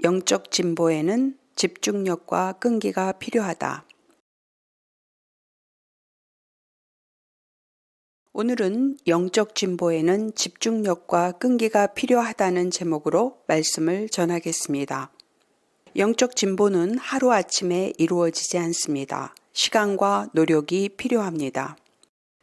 영적 진보에는 집중력과 끈기가 필요하다. 오늘은 영적 진보에는 집중력과 끈기가 필요하다는 제목으로 말씀을 전하겠습니다. 영적 진보는 하루아침에 이루어지지 않습니다. 시간과 노력이 필요합니다.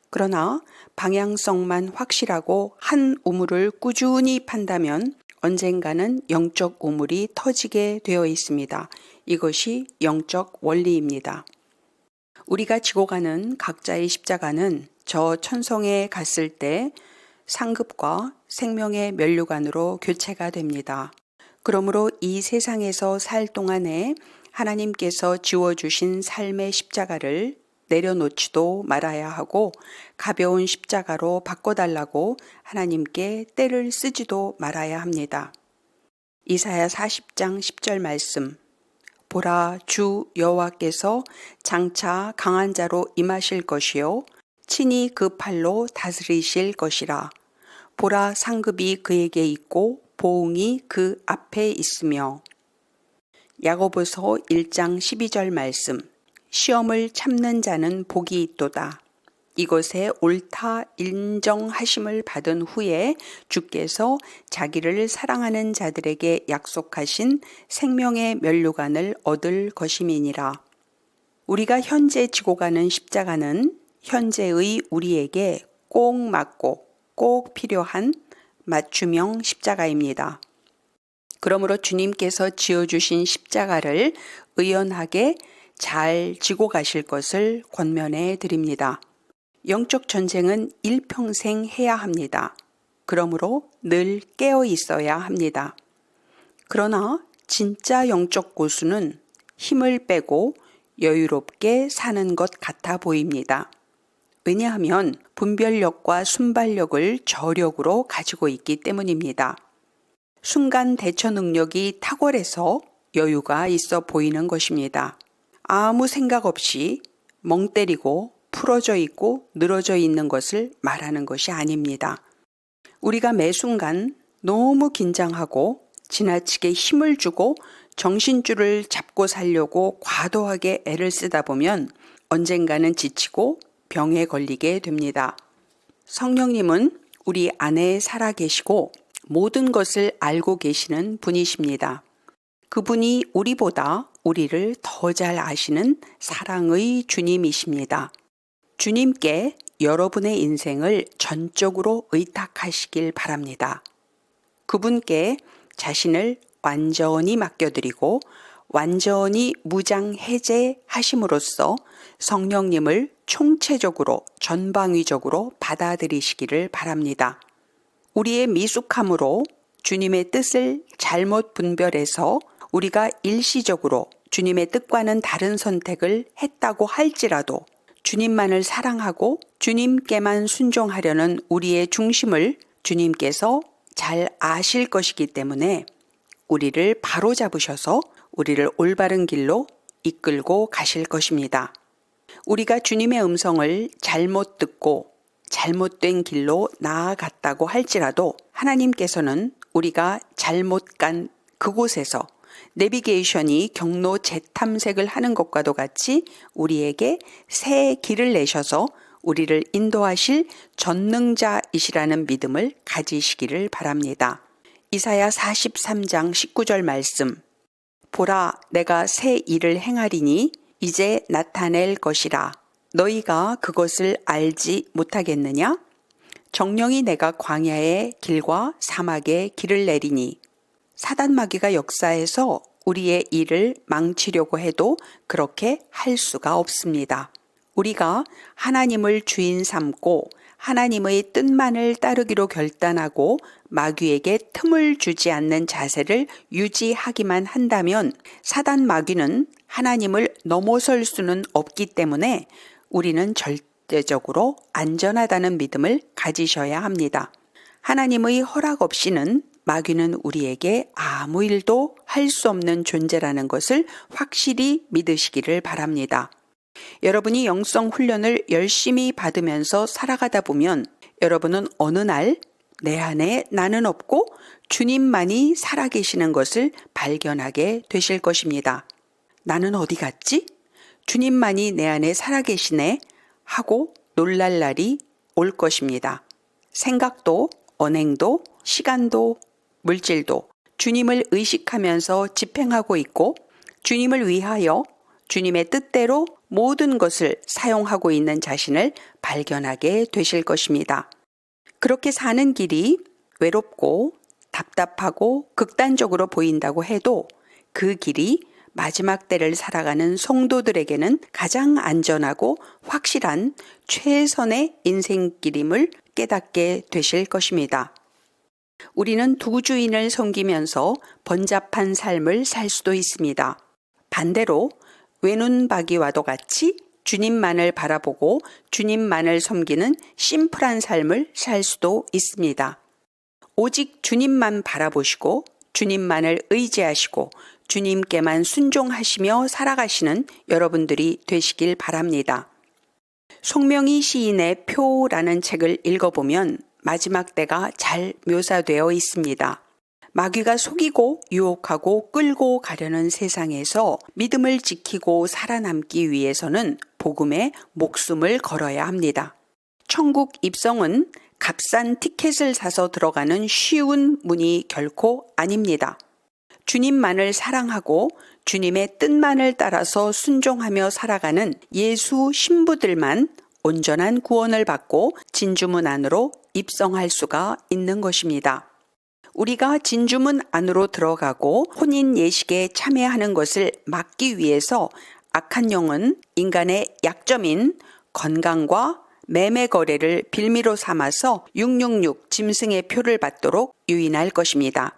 그러나 방향성만 확실하고 한 우물을 꾸준히 판다면 언젠가는 영적 우물이 터지게 되어 있습니다. 이것이 영적 원리입니다. 우리가 지고 가는 각자의 십자가는 저 천성에 갔을 때 상급과 생명의 면류관으로 교체가 됩니다. 그러므로 이 세상에서 살 동안에 하나님께서 지워주신 삶의 십자가를 내려놓지도 말아야 하고 가벼운 십자가로 바꿔달라고 하나님께 떼를 쓰지도 말아야 합니다. 이사야 40장 10절 말씀. 보라, 주 여호와께서 장차 강한 자로 임하실 것이요 친히 그 팔로 다스리실 것이라. 보라, 상급이 그에게 있고 보응이 그 앞에 있으며. 야고보서 1장 12절 말씀. 시험을 참는 자는 복이 있도다. 이것에 옳다 인정하심을 받은 후에 주께서 자기를 사랑하는 자들에게 약속하신 생명의 면류관을 얻을 것임이니라. 우리가 현재 지고 가는 십자가는 현재의 우리에게 꼭 맞고 꼭 필요한 맞춤형 십자가입니다. 그러므로 주님께서 지어주신 십자가를 의연하게 잘 지고 가실 것을 권면해 드립니다. 영적 전쟁은 일평생 해야 합니다. 그러므로 늘 깨어 있어야 합니다. 그러나 진짜 영적 고수는 힘을 빼고 여유롭게 사는 것 같아 보입니다. 왜냐하면 분별력과 순발력을 저력으로 가지고 있기 때문입니다. 순간 대처 능력이 탁월해서 여유가 있어 보이는 것입니다. 아무 생각 없이 멍 때리고 풀어져 있고 늘어져 있는 것을 말하는 것이 아닙니다. 우리가 매 순간 너무 긴장하고 지나치게 힘을 주고 정신줄을 잡고 살려고 과도하게 애를 쓰다 보면 언젠가는 지치고 병에 걸리게 됩니다. 성령님은 우리 안에 살아 계시고 모든 것을 알고 계시는 분이십니다. 그분이 우리보다 우리를 더 잘 아시는 사랑의 주님이십니다. 주님께 여러분의 인생을 전적으로 의탁하시길 바랍니다. 그분께 자신을 완전히 맡겨드리고 완전히 무장해제하심으로써 성령님을 총체적으로 전방위적으로 받아들이시기를 바랍니다. 우리의 미숙함으로 주님의 뜻을 잘못 분별해서 우리가 일시적으로 주님의 뜻과는 다른 선택을 했다고 할지라도 주님만을 사랑하고 주님께만 순종하려는 우리의 중심을 주님께서 잘 아실 것이기 때문에 우리를 바로 잡으셔서 우리를 올바른 길로 이끌고 가실 것입니다. 우리가 주님의 음성을 잘못 듣고 잘못된 길로 나아갔다고 할지라도 하나님께서는 우리가 잘못 간 그곳에서 내비게이션이 경로 재탐색을 하는 것과도 같이 우리에게 새 길을 내셔서 우리를 인도하실 전능자이시라는 믿음을 가지시기를 바랍니다. 이사야 43장 19절 말씀. 보라, 내가 새 일을 행하리니 이제 나타낼 것이라. 너희가 그것을 알지 못하겠느냐? 정령이 내가 광야의 길과 사막의 길을 내리니. 사단 마귀가 역사해서 우리의 일을 망치려고 해도 그렇게 할 수가 없습니다. 우리가 하나님을 주인 삼고 하나님의 뜻만을 따르기로 결단하고 마귀에게 틈을 주지 않는 자세를 유지하기만 한다면 사단 마귀는 하나님을 넘어설 수는 없기 때문에 우리는 절대적으로 안전하다는 믿음을 가지셔야 합니다. 하나님의 허락 없이는 마귀는 우리에게 아무 일도 할 수 없는 존재라는 것을 확실히 믿으시기를 바랍니다. 여러분이 영성 훈련을 열심히 받으면서 살아가다 보면 여러분은 어느 날 내 안에 나는 없고 주님만이 살아계시는 것을 발견하게 되실 것입니다. 나는 어디 갔지? 주님만이 내 안에 살아계시네 하고 놀랄 날이 올 것입니다. 생각도, 언행도, 시간도, 물질도 주님을 의식하면서 집행하고 있고 주님을 위하여 주님의 뜻대로 모든 것을 사용하고 있는 자신을 발견하게 되실 것입니다. 그렇게 사는 길이 외롭고 답답하고 극단적으로 보인다고 해도 그 길이 마지막 때를 살아가는 성도들에게는 가장 안전하고 확실한 최선의 인생길임을 깨닫게 되실 것입니다. 우리는 두 주인을 섬기면서 번잡한 삶을 살 수도 있습니다. 반대로 외눈박이와도 같이 주님만을 바라보고 주님만을 섬기는 심플한 삶을 살 수도 있습니다. 오직 주님만 바라보시고 주님만을 의지하시고 주님께만 순종하시며 살아가시는 여러분들이 되시길 바랍니다. 송명희 시인의 표라는 책을 읽어보면 마지막 때가 잘 묘사되어 있습니다. 마귀가 속이고 유혹하고 끌고 가려는 세상에서 믿음을 지키고 살아남기 위해서는 복음에 목숨을 걸어야 합니다. 천국 입성은 값싼 티켓을 사서 들어가는 쉬운 문이 결코 아닙니다. 주님만을 사랑하고 주님의 뜻만을 따라서 순종하며 살아가는 예수 신부들만 온전한 구원을 받고 진주문 안으로 입성할 수가 있는 것입니다. 우리가 진주문 안으로 들어가고 혼인 예식에 참여하는 것을 막기 위해서 악한 영은 인간의 약점인 건강과 매매 거래를 빌미로 삼아서 666 짐승의 표를 받도록 유인할 것입니다.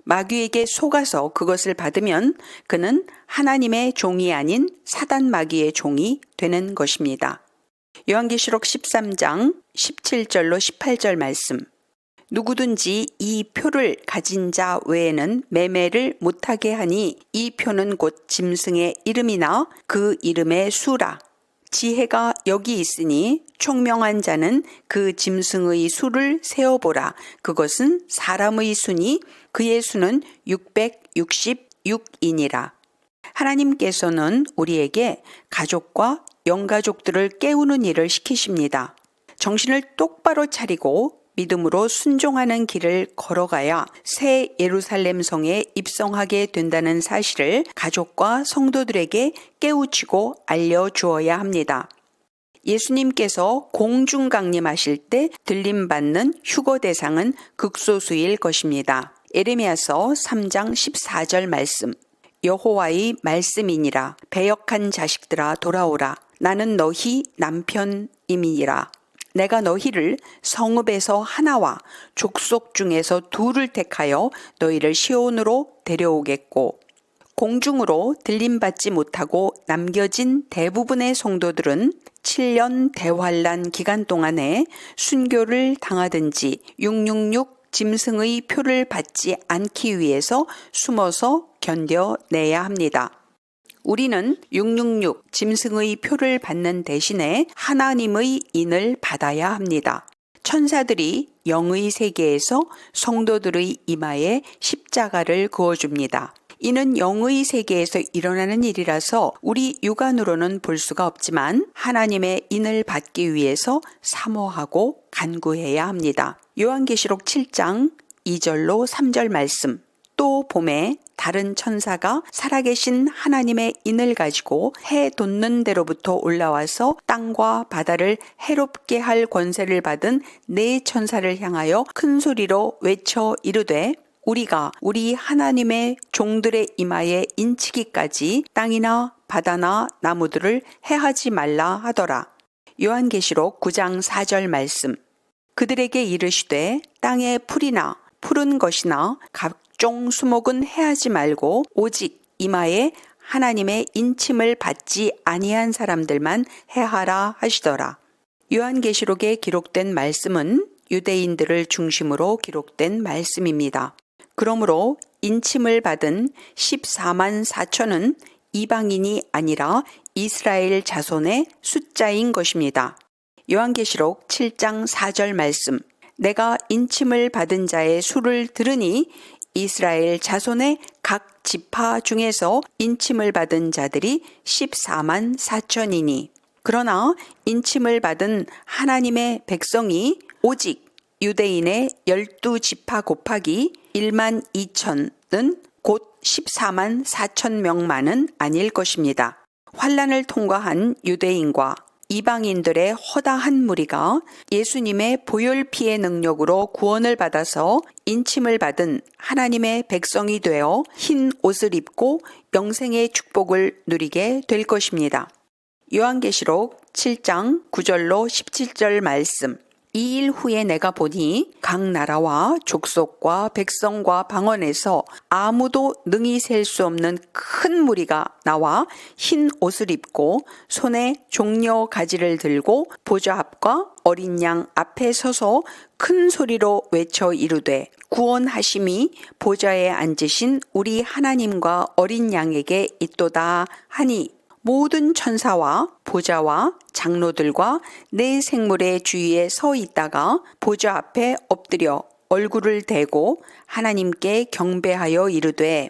마귀에게 속아서 그것을 받으면 그는 하나님의 종이 아닌 사단 마귀의 종이 되는 것입니다. 요한계시록 13장 17절로 18절 말씀. 누구든지 이 표를 가진 자 외에는 매매를 못하게 하니 이 표는 곧 짐승의 이름이나 그 이름의 수라. 지혜가 여기 있으니 총명한 자는 그 짐승의 수를 세어보라. 그것은 사람의 수니 그의 수는 666이니라. 하나님께서는 우리에게 가족과 영가족들을 깨우는 일을 시키십니다. 정신을 똑바로 차리고 믿음으로 순종하는 길을 걸어가야 새 예루살렘 성에 입성하게 된다는 사실을 가족과 성도들에게 깨우치고 알려주어야 합니다. 예수님께서 공중 강림하실 때 들림받는 휴거 대상은 극소수일 것입니다. 에레미야서 3장 14절 말씀. 여호와의 말씀이니라. 배역한 자식들아 돌아오라. 나는 너희 남편임이니라. 내가 너희를 성읍에서 하나와 족속 중에서 둘을 택하여 너희를 시온으로 데려오겠고 공중으로 들림받지 못하고 남겨진 대부분의 성도들은 7년 대환란 기간 동안에 순교를 당하든지 666 짐승의 표를 받지 않기 위해서 숨어서 견뎌내야 합니다. 우리는 666 짐승의 표를 받는 대신에 하나님의 인을 받아야 합니다. 천사들이 영의 세계에서 성도들의 이마에 십자가를 그어줍니다. 이는 영의 세계에서 일어나는 일이라서 우리 육안으로는 볼 수가 없지만 하나님의 인을 받기 위해서 사모하고 간구해야 합니다. 요한계시록 7장 2절로 3절 말씀. 또 봄에 다른 천사가 살아계신 하나님의 인을 가지고 해 돋는 데로부터 올라와서 땅과 바다를 해롭게 할 권세를 받은 네 천사를 향하여 큰 소리로 외쳐 이르되 우리가 우리 하나님의 종들의 이마에 인치기까지 땅이나 바다나 나무들을 해하지 말라 하더라. 요한계시록 9장 4절 말씀. 그들에게 이르시되 땅의 풀이나 푸른 것이나 각종 수목은 해하지 말고 오직 이마에 하나님의 인침을 받지 아니한 사람들만 해하라 하시더라. 요한계시록에 기록된 말씀은 유대인들을 중심으로 기록된 말씀입니다. 그러므로 인침을 받은 14만 4천은 이방인이 아니라 이스라엘 자손의 숫자인 것입니다. 요한계시록 7장 4절 말씀. 내가 인침을 받은 자의 수를 들으니 이스라엘 자손의 각 지파 중에서 인침을 받은 자들이 14만 4천이니 그러나 인침을 받은 하나님의 백성이 오직 유대인의 12지파 곱하기 1만 2천은 곧 14만 4천 명만은 아닐 것입니다. 환란을 통과한 유대인과 이방인들의 허다한 무리가 예수님의 보혈피의 능력으로 구원을 받아서 인침을 받은 하나님의 백성이 되어 흰 옷을 입고 영생의 축복을 누리게 될 것입니다. 요한계시록 7장 9절로 17절 말씀. 이 일 후에 내가 보니 각 나라와 족속과 백성과 방언에서 아무도 능히 셀 수 없는 큰 무리가 나와 흰 옷을 입고 손에 종려 가지를 들고 보좌 앞과 어린 양 앞에 서서 큰 소리로 외쳐 이르되 구원하심이 보좌에 앉으신 우리 하나님과 어린 양에게 있도다 하니 모든 천사와 보좌와 장로들과 네 생물의 주위에 서 있다가 보좌 앞에 엎드려 얼굴을 대고 하나님께 경배하여 이르되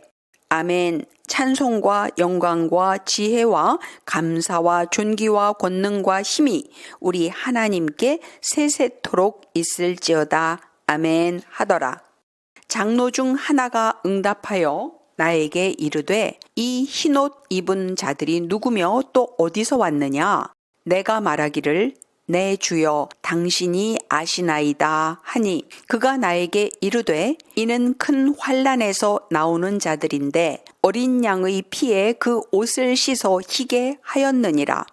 아멘. 찬송과 영광과 지혜와 감사와 존귀와 권능과 힘이 우리 하나님께 세세토록 있을지어다. 아멘 하더라. 장로 중 하나가 응답하여 나에게 이르되 이 흰옷 입은 자들이 누구며 또 어디서 왔느냐? 내가 말하기를 내 주여 당신이 아시나이다 하니 그가 나에게 이르되 이는 큰 환난에서 나오는 자들인데 어린 양의 피에 그 옷을 씻어 희게 하였느니라.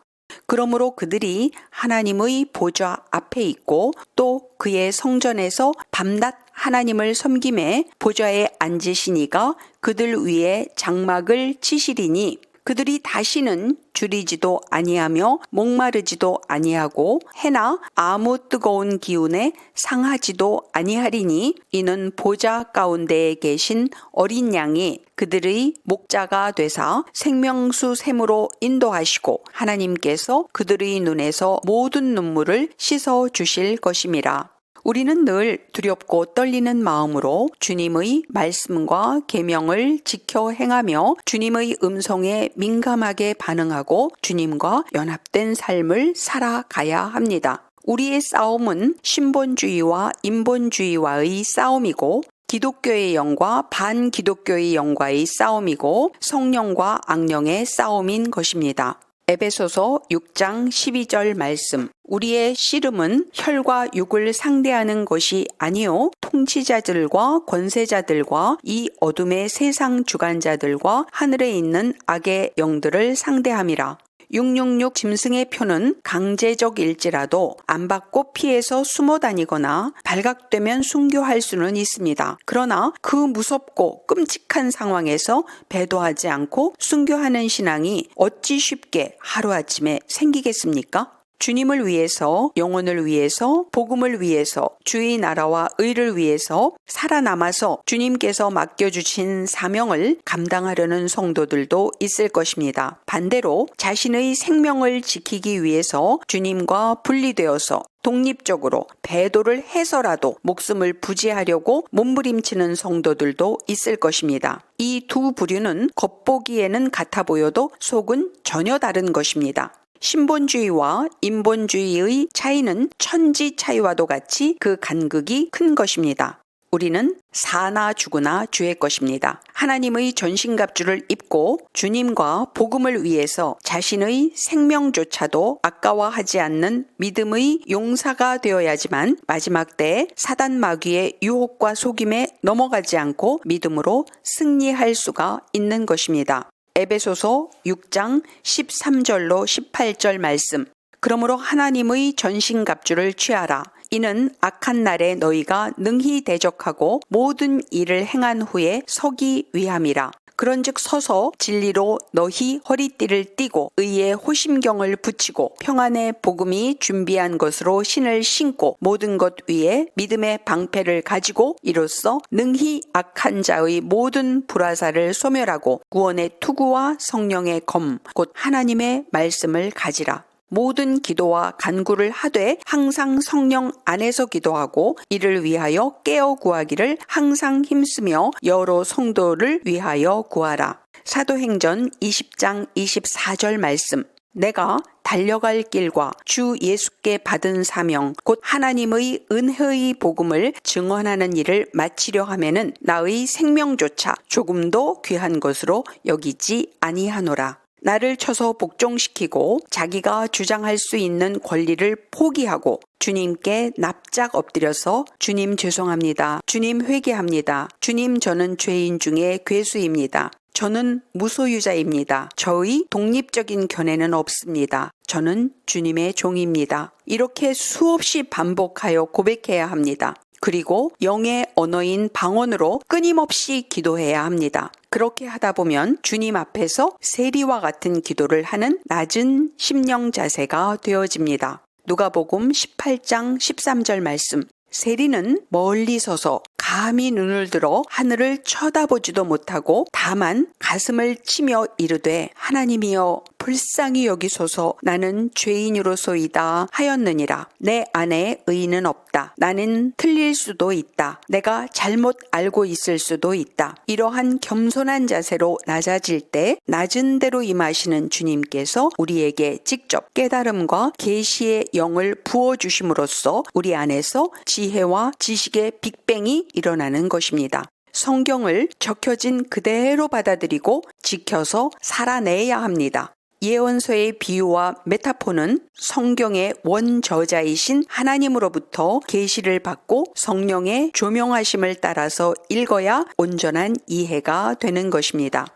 그러므로 그들이 하나님의 보좌 앞에 있고 또 그의 성전에서 밤낮 하나님을 섬김에 보좌에 앉으시니가 그들 위에 장막을 치시리니 그들이 다시는 줄이지도 아니하며 목마르지도 아니하고 해나 아무 뜨거운 기운에 상하지도 아니하리니 이는 보좌 가운데에 계신 어린 양이 그들의 목자가 되사 생명수 샘으로 인도하시고 하나님께서 그들의 눈에서 모든 눈물을 씻어 주실 것임이라. 우리는 늘 두렵고 떨리는 마음으로 주님의 말씀과 계명을 지켜 행하며 주님의 음성에 민감하게 반응하고 주님과 연합된 삶을 살아가야 합니다. 우리의 싸움은 신본주의와 인본주의와의 싸움이고 기독교의 영과 반기독교의 영과의 싸움이고 성령과 악령의 싸움인 것입니다. 에베소서 6장 12절 말씀. 우리의 씨름은 혈과 육을 상대하는 것이 아니요 통치자들과 권세자들과 이 어둠의 세상 주관자들과 하늘에 있는 악의 영들을 상대함이라. 666 짐승의 표는 강제적일지라도 안 받고 피해서 숨어 다니거나 발각되면 순교할 수는 있습니다. 그러나 그 무섭고 끔찍한 상황에서 배도하지 않고 순교하는 신앙이 어찌 쉽게 하루아침에 생기겠습니까? 주님을 위해서, 영혼을 위해서, 복음을 위해서, 주의 나라와 의를 위해서 살아남아서 주님께서 맡겨주신 사명을 감당하려는 성도들도 있을 것입니다. 반대로 자신의 생명을 지키기 위해서 주님과 분리되어서 독립적으로 배도를 해서라도 목숨을 부지하려고 몸부림치는 성도들도 있을 것입니다. 이 두 부류는 겉보기에는 같아 보여도 속은 전혀 다른 것입니다. 신본주의와 인본주의의 차이는 천지 차이와도 같이 그 간극이 큰 것입니다. 우리는 사나 죽으나 주의 것입니다. 하나님의 전신갑주를 입고 주님과 복음을 위해서 자신의 생명조차도 아까워하지 않는 믿음의 용사가 되어야지만 마지막 때에 사단 마귀의 유혹과 속임에 넘어가지 않고 믿음으로 승리할 수가 있는 것입니다. 에베소서 6장 13절로 18절 말씀. 그러므로 하나님의 전신갑주를 취하라. 이는 악한 날에 너희가 능히 대적하고 모든 일을 행한 후에 서기 위함이라. 그런즉 서서 진리로 너희 허리띠를 띠고 의의 호심경을 붙이고 평안의 복음이 준비한 것으로 신을 신고 모든 것 위에 믿음의 방패를 가지고 이로써 능히 악한 자의 모든 불화살을 소멸하고 구원의 투구와 성령의 검 곧 하나님의 말씀을 가지라. 모든 기도와 간구를 하되 항상 성령 안에서 기도하고 이를 위하여 깨어 구하기를 항상 힘쓰며 여러 성도를 위하여 구하라. 사도행전 20장 24절 말씀. 내가 달려갈 길과 주 예수께 받은 사명 곧 하나님의 은혜의 복음을 증언하는 일을 마치려 하면은 나의 생명조차 조금도 귀한 것으로 여기지 아니하노라. 나를 쳐서 복종시키고 자기가 주장할 수 있는 권리를 포기하고 주님께 납작 엎드려서 주님 죄송합니다. 주님 회개합니다. 주님 저는 죄인 중에 괴수입니다. 저는 무소유자입니다. 저의 독립적인 견해는 없습니다. 저는 주님의 종입니다. 이렇게 수없이 반복하여 고백해야 합니다. 그리고 영의 언어인 방언으로 끊임없이 기도해야 합니다. 그렇게 하다 보면 주님 앞에서 세리와 같은 기도를 하는 낮은 심령 자세가 되어집니다. 누가복음 18장 13절 말씀. 세리는 멀리 서서 감히 눈을 들어 하늘을 쳐다보지도 못하고 다만 가슴을 치며 이르되 하나님이여 불쌍히 여기소서 나는 죄인으로소이다 하였느니라. 내 안에 의인은 없다. 나는 틀릴 수도 있다. 내가 잘못 알고 있을 수도 있다. 이러한 겸손한 자세로 낮아질 때 낮은 대로 임하시는 주님께서 우리에게 직접 깨달음과 계시의 영을 부어주심으로써 우리 안에서 지혜와 지식의 빅뱅이 일어나는 것입니다. 성경을 적혀진 그대로 받아들이고 지켜서 살아내야 합니다. 예언서의 비유와 메타포는 성경의 원저자이신 하나님으로부터 계시를 받고 성령의 조명하심을 따라서 읽어야 온전한 이해가 되는 것입니다.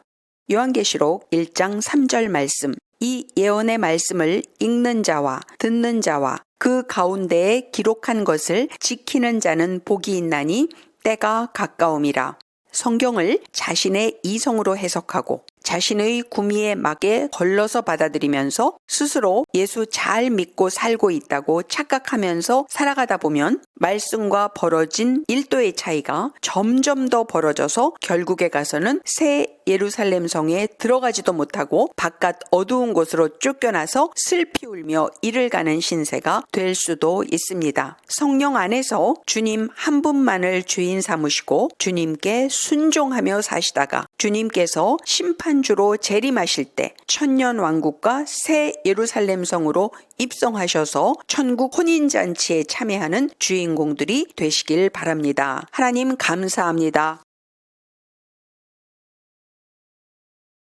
요한계시록 1장 3절 말씀. 이 예언의 말씀을 읽는 자와 듣는 자와 그 가운데에 기록한 것을 지키는 자는 복이 있나니 때가 가까움이라. 성경을 자신의 이성으로 해석하고 자신의 구미에 맞게 걸러서 받아들이면서 스스로 예수 잘 믿고 살고 있다고 착각하면서 살아가다 보면 말씀과 벌어진 1도의 차이가 점점 더 벌어져서 결국에 가서는 새 예루살렘 성에 들어가지도 못하고 바깥 어두운 곳으로 쫓겨나서 슬피 울며 이를 가는 신세가 될 수도 있습니다. 성령 안에서 주님 한 분만을 주인 삼으시고 주님께 순종하며 사시다가 주님께서 심판주로 재림하실 때 천년 왕국과 새 예루살렘 성으로 입성하셔서 천국 혼인잔치에 참여하는 주인공들이 되시길 바랍니다. 하나님 감사합니다.